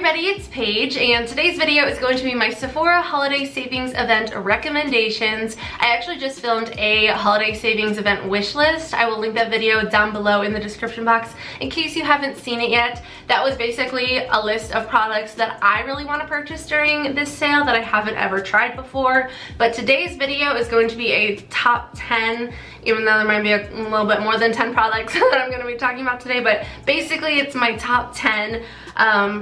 everybody, it's Paige, and today's video is going to be my Sephora holiday savings event recommendations. I actually just filmed a holiday savings event wish list. I will link that video down below in the description box in case you haven't seen it yet. That was basically a list of products that I really want to purchase during this sale that I haven't ever tried before. But today's video is going to be a top 10, even though there might be a little bit more than 10 products that I'm going to be talking about today. But basically it's my top 10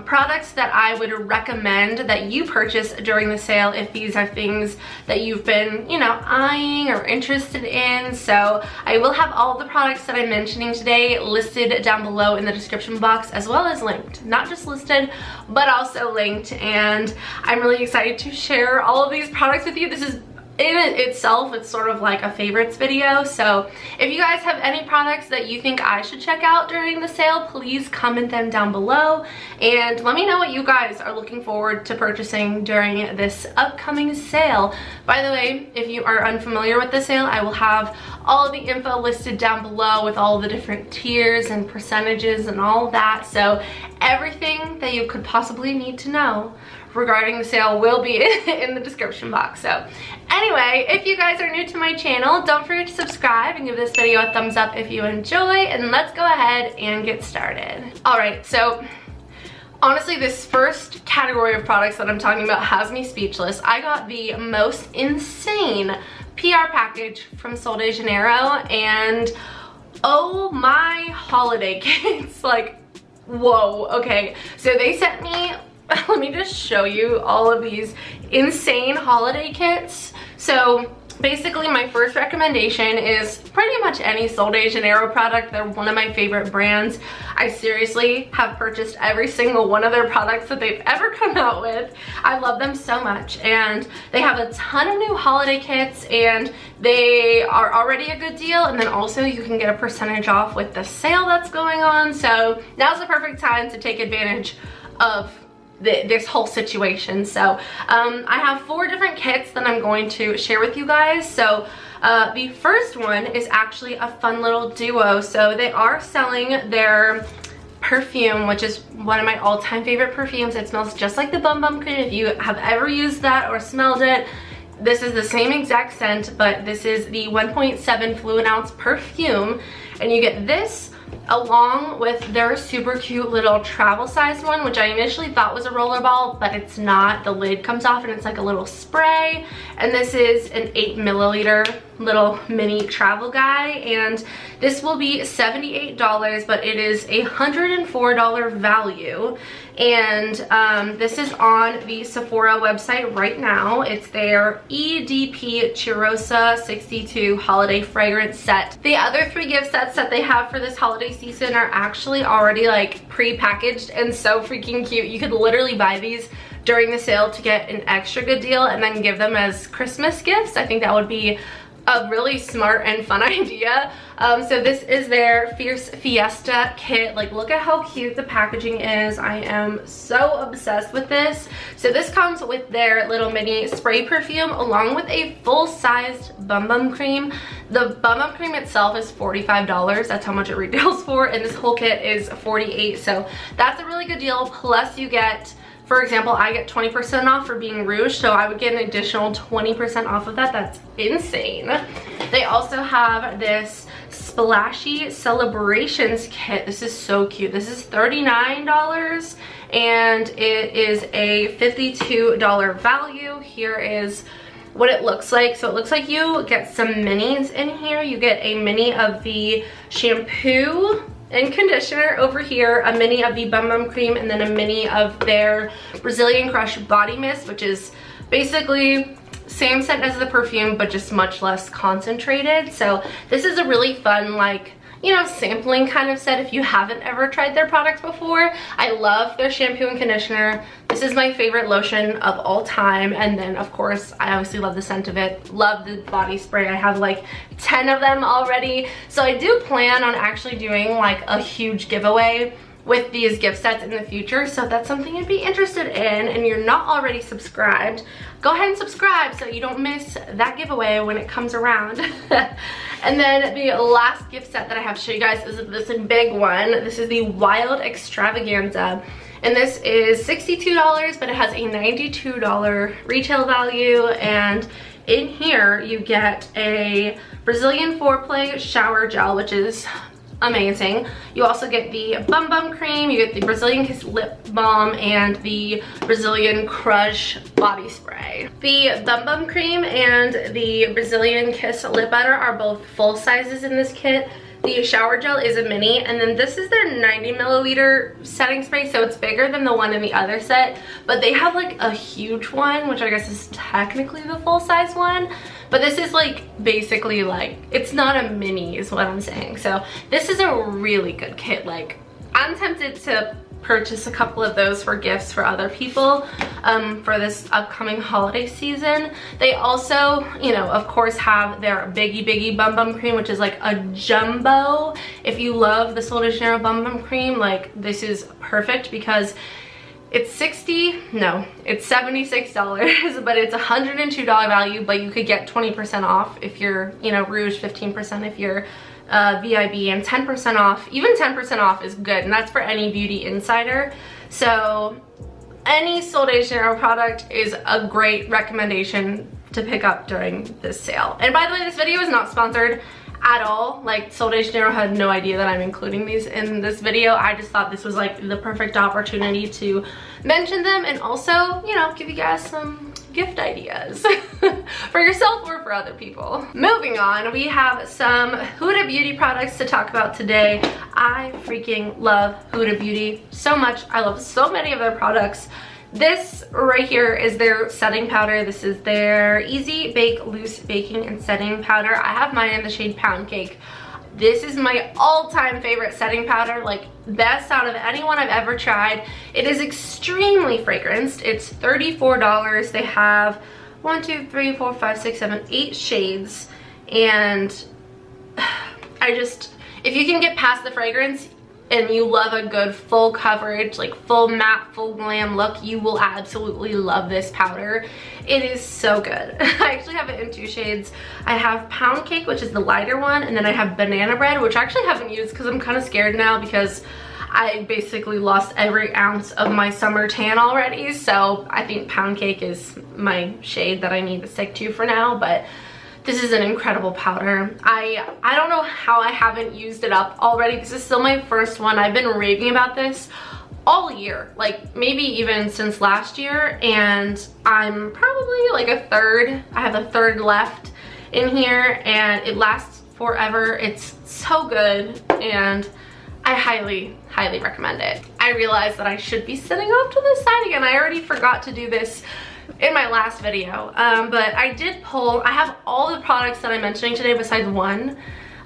products that I would recommend that you purchase during the sale if these are things that you've been, you know, eyeing or interested in. So I will have all the products that I'm mentioning today listed down below in the description box, as well as linked. Not just listed, but also linked. And I'm really excited to share all of these products with you. This is in itself, it's sort of like a favorites video. So if you guys have any products that you think I should check out during the sale, please comment them down below and let me know what you guys are looking forward to purchasing during this upcoming sale. By the way, if you are unfamiliar with the sale, I will have all of the info listed down below with all the different tiers and percentages and all of that. So everything that you could possibly need to know regarding the sale will be in the description box. So anyway, if you guys are new to my channel, don't forget to subscribe and give this video a thumbs up if you enjoy, and let's go ahead and get started. All right, so honestly, this first category of products that I'm talking about has me speechless. I got the most insane PR package from Sol de Janeiro, and oh my holiday kits, like, whoa. Okay, so they sent me, let me just show you all of these insane holiday kits. So basically my first recommendation is pretty much any Sol de Janeiro product. They're one of my favorite brands. I seriously have purchased every single one of their products that they've ever come out with. I love them so much, and they have a ton of new holiday kits, and they are already a good deal, and then also you can get a percentage off with the sale that's going on. So now's the perfect time to take advantage of this whole situation. So I have 4 different kits that I'm going to share with you guys. So the first one is actually a fun little duo. So they are selling their perfume, which is one of my all-time favorite perfumes. It smells just like the Bum Bum Cream. If you have ever used that or smelled it, this is the same exact scent, but this is the 1.7 fluid ounce perfume, and you get this along with their super cute little travel sized one, which I initially thought was a rollerball, but it's not. The lid comes off and it's like a little spray, and this is an 8 milliliter little mini travel guy, and this will be $78, but it is a $104 value. And this is on the Sephora website right now. It's their EDP Cheirosa 62 holiday fragrance set. The other 3 gift sets that they have for this holiday season are actually already like pre-packaged and so freaking cute. You could literally buy these during the sale to get an extra good deal and then give them as Christmas gifts. I think that would be a really smart and fun idea. So this is their Fierce Fiesta kit. Like, look at how cute the packaging is. I am so obsessed with this. So this comes with their little mini spray perfume along with a full-sized Bum Bum Cream. The Bum Bum Cream itself is $45. That's how much it retails for, and this whole kit is $48. So that's a really good deal. Plus you get, for example, I get 20% off for being Rouge, so I would get an additional 20% off of that. That's insane. They also have this Splashy Celebrations kit. This is so cute. This is $39, and it is a $52 value. Here is what it looks like. So it looks like you get some minis in here. You get a mini of the shampoo and conditioner over here, a mini of the Bum Bum Cream, and then a mini of their Brazilian Crush body mist, which is basically same scent as the perfume but just much less concentrated. So this is a really fun, like, you know, sampling kind of set if you haven't ever tried their products before. I love their shampoo and conditioner. This is my favorite lotion of all time, and then of course I obviously love the scent of it. Love the body spray. I have like 10 of them already. So I do plan on actually doing like a huge giveaway with these gift sets in the future. So if that's something you'd be interested in and you're not already subscribed, go ahead and subscribe so you don't miss that giveaway when it comes around. And then the last gift set that I have to show you guys is this big one. This is the Wild Extravaganza. And this is $62, but it has a $92 retail value. And in here you get a Brazilian Foreplay shower gel, which is amazing. You also get the Bum Bum cream, you get the Brazilian Kiss lip balm, and the Brazilian Crush body spray. The Bum Bum cream and the Brazilian Kiss lip butter are both full sizes in this kit. The shower gel is a mini, and then this is their 90 milliliter setting spray, so it's bigger than the one in the other set, but they have like a huge one, which I guess is technically the full size one. But this is like basically like, it's not a mini is what I'm saying. So this is a really good kit. Like, I'm tempted to purchase a couple of those for gifts for other people for this upcoming holiday season. They also, you know, of course have their Biggie Bum Bum cream, which is like a jumbo. If you love the Sol de Janeiro Bum Bum cream, like this is perfect because it's $76, but it's $102 value, but you could get 20% off if you're, you know, Rouge, 15% if you're VIB, and 10% off. Even 10% off is good, and that's for any beauty insider. So any Sol de Janeiro product is a great recommendation to pick up during this sale. And by the way, this video is not sponsored at all. Like, Sol de Janeiro had no idea that I'm including these in this video. I just thought this was like the perfect opportunity to mention them and also, you know, give you guys some gift ideas for yourself or for other people. Moving on, we have some Huda Beauty products to talk about today. I freaking love Huda Beauty so much. I love so many of their products. This right here is their setting powder. This is their Easy Bake Loose Baking and Setting Powder. I have mine in the shade Pound Cake. This is my all-time favorite setting powder, like best out of anyone I've ever tried. It is extremely fragranced. It's $34. They have 8 shades. And if you can get past the fragrance, and you love a good full coverage, like full matte, full glam look, you will absolutely love this powder. It is so good. I actually have it in 2 shades. I have Pound Cake, which is the lighter one, and then I have Banana Bread, which I actually haven't used because I'm kind of scared now because I basically lost every ounce of my summer tan already. So I think Pound Cake is my shade that I need to stick to for now, but this is an incredible powder. I don't know how I haven't used it up already. This is still my first one. I've been raving about this all year, like maybe even since last year, and I'm probably like a third. I have a third left in here, and it lasts forever. It's so good, and I highly recommend it. I realized that I should be sitting off to the side again. I already forgot to do this in my last video, but I did pull. I have all the products that I'm mentioning today besides one,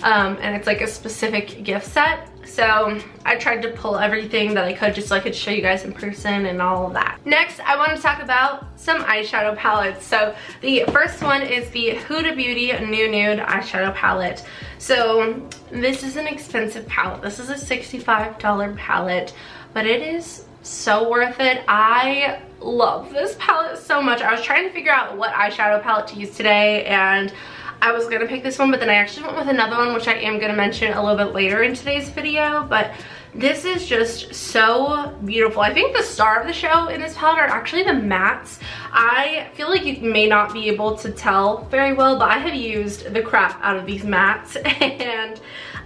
and it's like a specific gift set. So I tried to pull everything that I could just so I could show you guys in person and all of that. Next, I want to talk about some eyeshadow palettes. So the first one is the Huda Beauty Nude eyeshadow palette. So this is an expensive palette. This is a $65 palette, but it is so worth it. I love this palette so much. I was trying to figure out what eyeshadow palette to use today, and I was gonna pick this one, but then I actually went with another one, which I am gonna mention a little bit later in today's video. But this is just so beautiful. I think the star of the show in this palette are actually the mattes. I feel like you may not be able to tell very well, but I have used the crap out of these mattes, and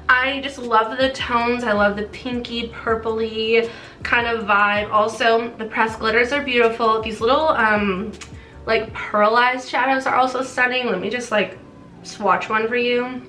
I just love the tones. I love the pinky purpley kind of vibe. Also, the pressed glitters are beautiful. These little like pearlized shadows are also stunning. Let me just like swatch one for you.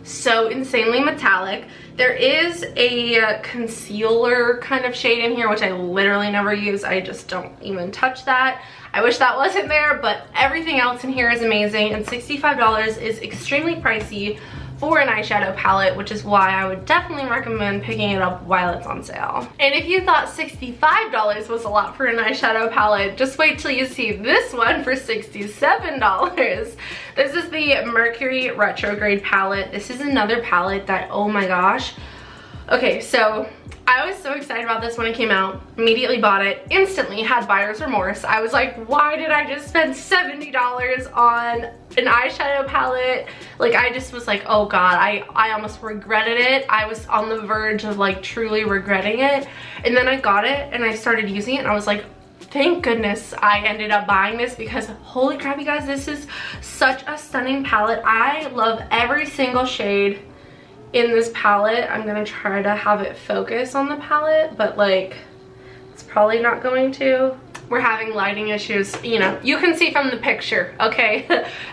So insanely metallic. There is a concealer kind of shade in here, which I literally never use. I just don't even touch that. I wish that wasn't there, but everything else in here is amazing, and $65 is extremely pricey for an eyeshadow palette, which is why I would definitely recommend picking it up while it's on sale. And if you thought $65 was a lot for an eyeshadow palette, just wait till you see this one for $67. This is the Mercury Retrograde palette. This is another palette that, oh my gosh, Okay, so I was so excited about this when it came out. Immediately bought it. Instantly had buyer's remorse. I was like, why did I just spend $70 on an eyeshadow palette? Like, I just was like, oh god, I almost regretted it. I was on the verge of like truly regretting it. And then I got it and I started using it and I was like, thank goodness I ended up buying this, because holy crap, you guys, this is such a stunning palette. I love every single shade in this palette. I'm gonna try to have it focus on the palette, but like it's probably not going to. We're having lighting issues, you know, you can see from the picture, okay?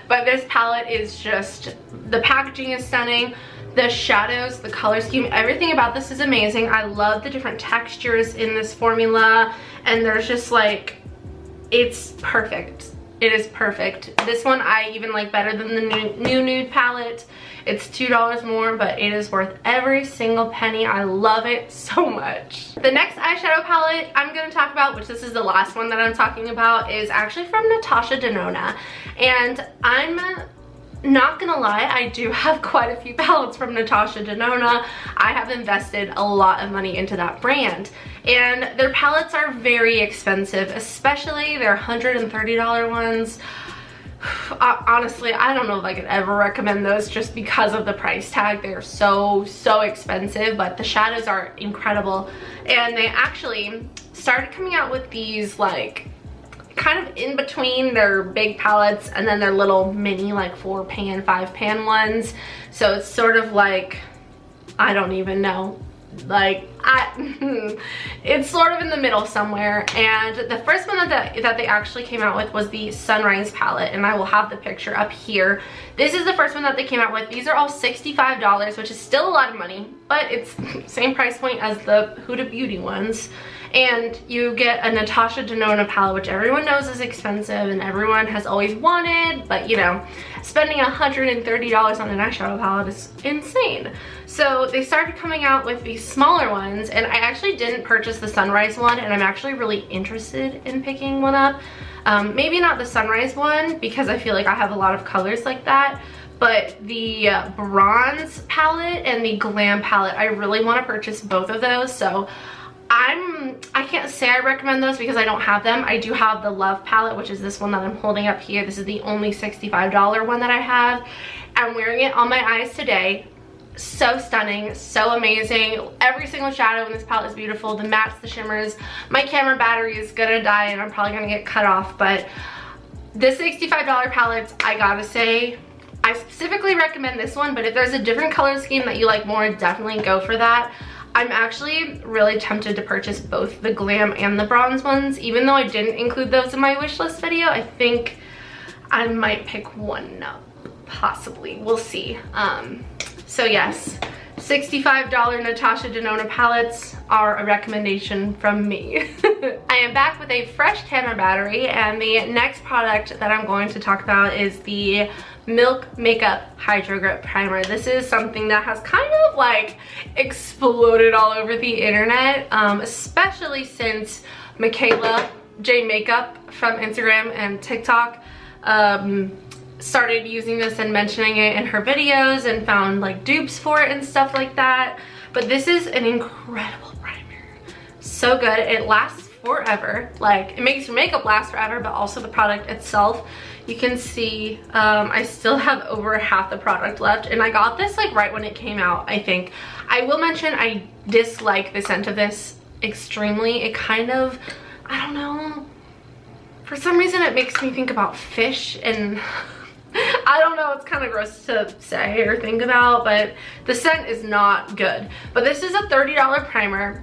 But this palette is just, the packaging is stunning, the shadows, the color scheme, everything about this is amazing. I love the different textures in this formula, and there's just like, it's perfect. It is perfect. This one I even like better than the new nude palette. It's $2 more, but it is worth every single penny. I love it so much. The next eyeshadow palette I'm gonna talk about, which this is the last one that I'm talking about, is actually from Natasha Denona. And I'm not gonna lie, I do have quite a few palettes from Natasha Denona. I have invested a lot of money into that brand. And their palettes are very expensive, especially their $130 ones. Honestly, I don't know if I could ever recommend those just because of the price tag. They're so expensive, but the shadows are incredible. And they actually started coming out with these like kind of in between their big palettes and then their little mini like 4-pan, 5-pan ones. So it's sort of like, I don't even know, like it's sort of in the middle somewhere. And the first one that they actually came out with was the Sunrise palette, and I will have the picture up here. This is the first one that they came out with. These are all $65, which is still a lot of money, but it's same price point as the Huda Beauty ones. And you get a Natasha Denona palette, which everyone knows is expensive and everyone has always wanted, but you know, spending $130 on an eyeshadow palette is insane. So they started coming out with these smaller ones, and I actually didn't purchase the Sunrise one, and I'm actually really interested in picking one up. Maybe not the Sunrise one, because I feel like I have a lot of colors like that, but the bronze palette and the glam palette, I really want to purchase both of those. So I can't say I recommend those because I don't have them. I do have the Love palette, which is this one that I'm holding up here. This is the only $65 one that I have. I'm wearing it on my eyes today. So stunning, so amazing. Every single shadow in this palette is beautiful. The mattes, the shimmers. My camera battery is gonna die and I'm probably gonna get cut off, but the $65 palettes, I gotta say, I specifically recommend this one, but if there's a different color scheme that you like more, definitely go for that. I'm actually really tempted to purchase both the glam and the bronze ones. Even though I didn't include those in my wish list video, I think I might pick one up, possibly. We'll see. So yes, $65 Natasha Denona palettes are a recommendation from me. I am back with a fresh camera battery, and the next product that I'm going to talk about is the Milk Makeup Hydro Grip Primer. This is something that has kind of like exploded all over the internet, especially since Michaela J Makeup from Instagram and TikTok started using this and mentioning it in her videos and found like dupes for it and stuff like that. But this is an incredible primer. So good. It lasts forever. Like, it makes your makeup last forever, but also the product itself. You can see I still have over half the product left, and I got this like right when it came out, I think. I will mention I dislike the scent of this extremely. It kind of, I don't know, for some reason it makes me think about fish, and I don't know, it's kind of gross to say or think about, but the scent is not good. But this is a $30 primer.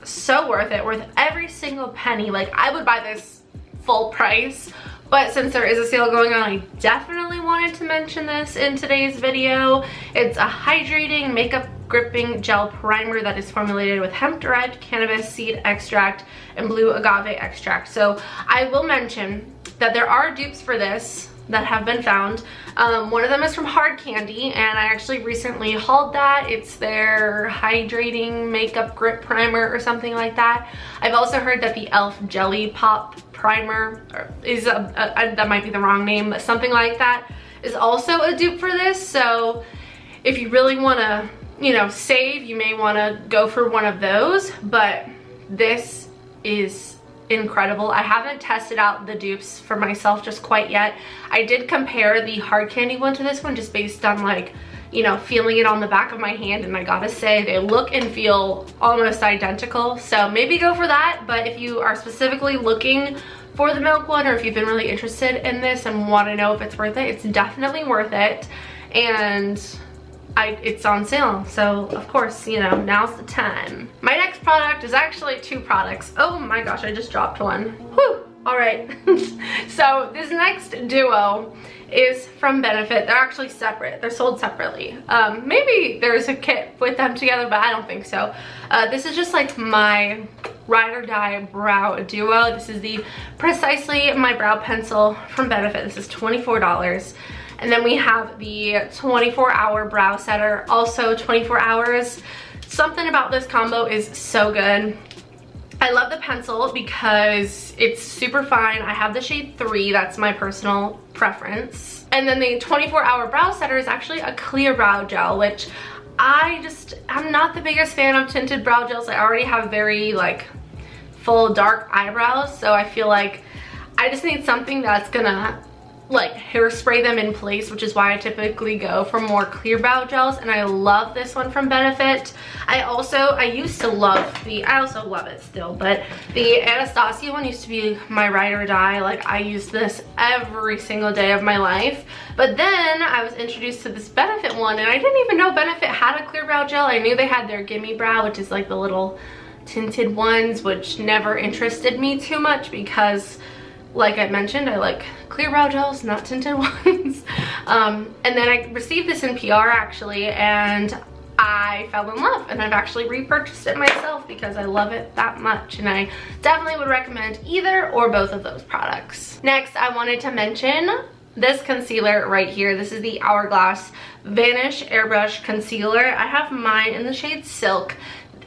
So worth it, worth every single penny. Like, I would buy this full price, but since there is a sale going on, I definitely wanted to mention this in today's video. It's a hydrating makeup gripping gel primer that is formulated with hemp-derived cannabis seed extract and blue agave extract. So I will mention that there are dupes for this that have been found. One of them is from Hard Candy, and I actually recently hauled that. It's their hydrating makeup grip primer or something like that. I've also heard that the e.l.f. Jelly Pop primer is that might be the wrong name, but something like that is also a dupe for this. So if you really want to you know, save, you may want to go for one of those, but this is incredible. I haven't tested out the dupes for myself just quite yet. I did compare the hard candy one to this one just based on, like, you know, feeling it on the back of my hand, and I gotta say they look and feel almost identical, so maybe go for that. But if you are specifically looking for the milk one, or if you've been really interested in this and want to know if it's worth it, it's definitely worth it. And it's on sale, so of course, you know, now's the time. My next product is actually two products. Oh my gosh, I just dropped one. Whew. All right. So this next duo is from Benefit. They're actually separate. They're sold separately. Maybe there's a kit with them together, but I don't think so. This is just like my ride or die brow duo. This is the Precisely My Brow Pencil from Benefit. This is $24. And then we have the 24-hour brow setter, also 24 hours. Something about this combo is so good. I love the pencil because it's super fine. I have the shade 3, that's my personal preference. And then the 24-hour brow setter is actually a clear brow gel, which I'm not the biggest fan of tinted brow gels. I already have very, like, full dark eyebrows, so I feel like I just need something that's gonna, like, hairspray them in place, which is why I typically go for more clear brow gels. And I love this one from Benefit. I also love it still, but the Anastasia one used to be my ride or die. Like, I use this every single day of my life. But then I was introduced to this Benefit one, and I didn't even know Benefit had a clear brow gel. I knew they had their Gimme Brow, which is like the little tinted ones, which never interested me too much because, like I mentioned, I like clear brow gels, not tinted ones. And then I received this in PR actually, and I fell in love, and I've actually repurchased it myself because I love it that much, and I definitely would recommend either or both of those products. Next, I wanted to mention this concealer right here. This is the Hourglass Vanish Airbrush Concealer. I have mine in the shade Silk.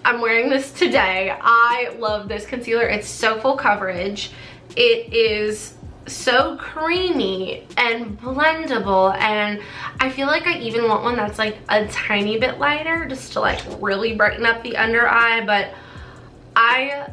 I'm wearing this today. I love this concealer. It's so full coverage. It is so creamy and blendable, and I feel like I even want one that's like a tiny bit lighter just to like really brighten up the under eye. But I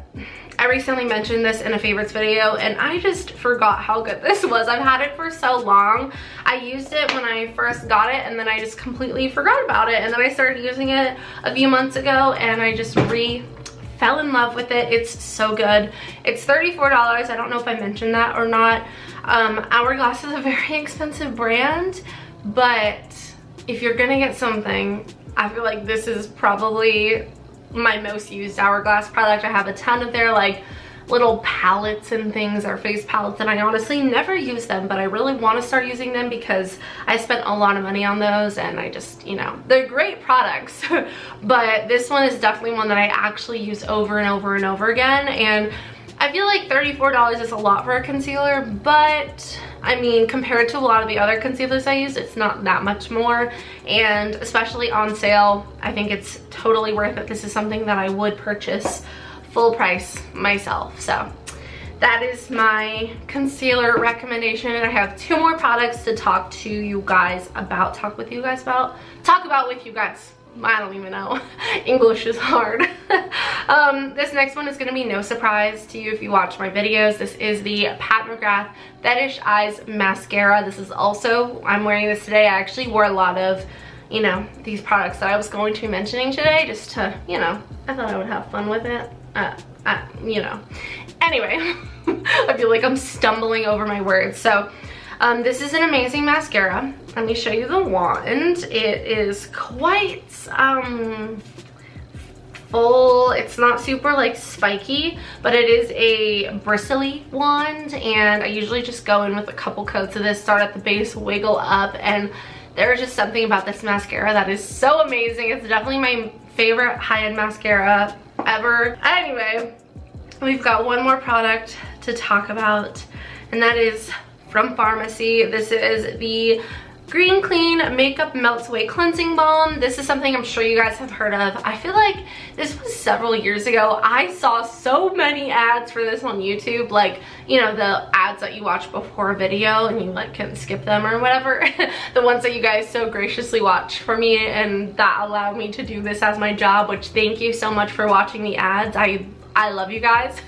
recently mentioned this in a favorites video, and I just forgot how good this was. I've had it for so long. I used it when I first got it, and then I just completely forgot about it, and then I started using it a few months ago, and I just fell in love with it. It's so good. It's $34. I don't know if I mentioned that or not. Hourglass is a very expensive brand, but if you're gonna get something, I feel like this is probably my most used Hourglass product. I have a ton of their like little palettes and things, or face palettes, and I honestly never use them, but I really want to start using them because I spent a lot of money on those, and I just, you know, they're great products. But this one is definitely one that I actually use over and over and over again, and I feel like $34 is a lot for a concealer, but I mean, compared to a lot of the other concealers I use, it's not that much more, and especially on sale, I think it's totally worth it. This is something that I would purchase full price myself. So that is my concealer recommendation, and I have two more products to talk with you guys about. I don't even know. English is hard. This next one is going to be no surprise to you if you watch my videos. This is the Pat McGrath Fetish Eyes Mascara. This is also, I'm wearing this today. I actually wore a lot of, you know, these products that I was going to be mentioning today, just to, you know, I thought I would have fun with it. You know. Anyway, I feel like I'm stumbling over my words. So this is an amazing mascara. Let me show you the wand. It is quite full. It's not super like spiky, but it is a bristly wand, and I usually just go in with a couple coats of this, start at the base, wiggle up, and there's just something about this mascara that is so amazing. It's definitely my favorite high-end mascara ever. Anyway, we've got one more product to talk about, and that is from Farmacy. This is the Green Clean Makeup Melts Away Cleansing Balm. This is something I'm sure you guys have heard of. I feel like this was several years ago. I saw so many ads for this on YouTube, like, you know, the ads that you watch before a video and you like can skip them or whatever. The ones that you guys so graciously watch for me and that allow me to do this as my job, which thank you so much for watching the ads. I love you guys.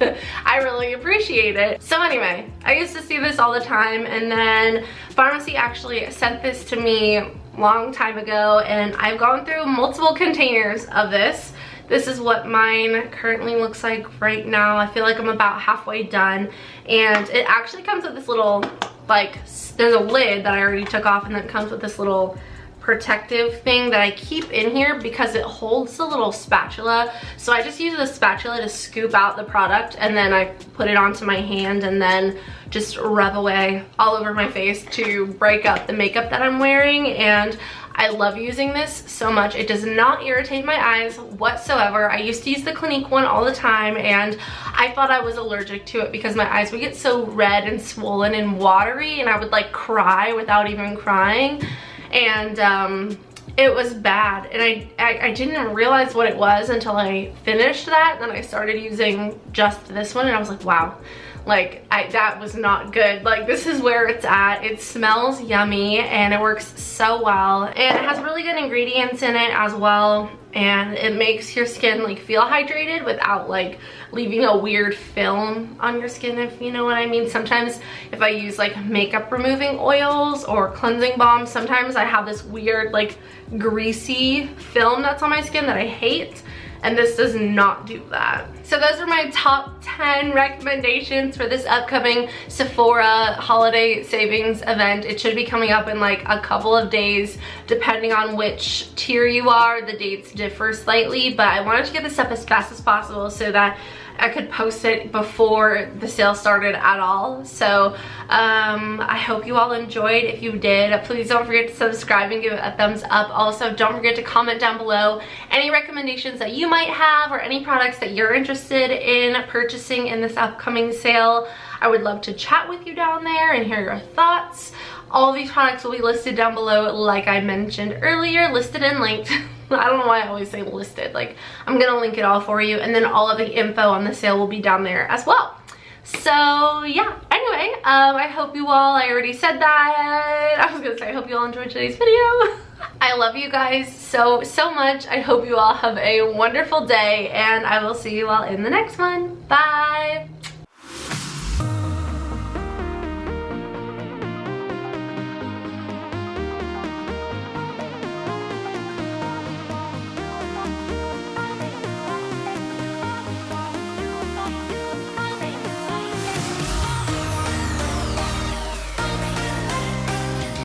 I really appreciate it. So anyway, I used to see this all the time, and then Farmacy actually sent this to me a long time ago, and I've gone through multiple containers of this. This is what mine currently looks like right now. I feel like I'm about halfway done, and it actually comes with this little, like, there's a lid that I already took off, and then it comes with this little protective thing that I keep in here because it holds the little spatula. So I just use the spatula to scoop out the product, and then I put it onto my hand and then just rub away all over my face to break up the makeup that I'm wearing. And I love using this so much. It does not irritate my eyes whatsoever. I used to use the Clinique one all the time, and I thought I was allergic to it because my eyes would get so red and swollen and watery, and I would like cry without even crying. And it was bad, and I didn't realize what it was until I finished that. Then I started using just this one, and I was like, wow, like that was not good. Like, this is where it's at. It smells yummy and it works so well, and it has really good ingredients in it as well, and it makes your skin like feel hydrated without like leaving a weird film on your skin, if you know what I mean. Sometimes if I use like makeup removing oils or cleansing balms, sometimes I have this weird like greasy film that's on my skin that I hate, and this does not do that. So those are my top 10 recommendations for this upcoming Sephora holiday savings event. It should be coming up in like a couple of days, depending on which tier you are. The dates differ slightly, but I wanted to get this up as fast as possible so that I could post it before the sale started at all. So I hope you all enjoyed. If you did, please don't forget to subscribe and give it a thumbs up. Also, don't forget to comment down below any recommendations that you might have or any products that you're interested in purchasing in this upcoming sale. I would love to chat with you down there and hear your thoughts. All of these products will be listed down below, like I mentioned earlier, listed and linked. I don't know why I always say listed. Like, I'm gonna link it all for you, and then all of the info on the sale will be down there as well. So yeah, anyway, I hope you all, I already said that. I was gonna say I hope you all enjoyed today's video. I love you guys so much. I hope you all have a wonderful day, and I will see you all in the next one. Bye.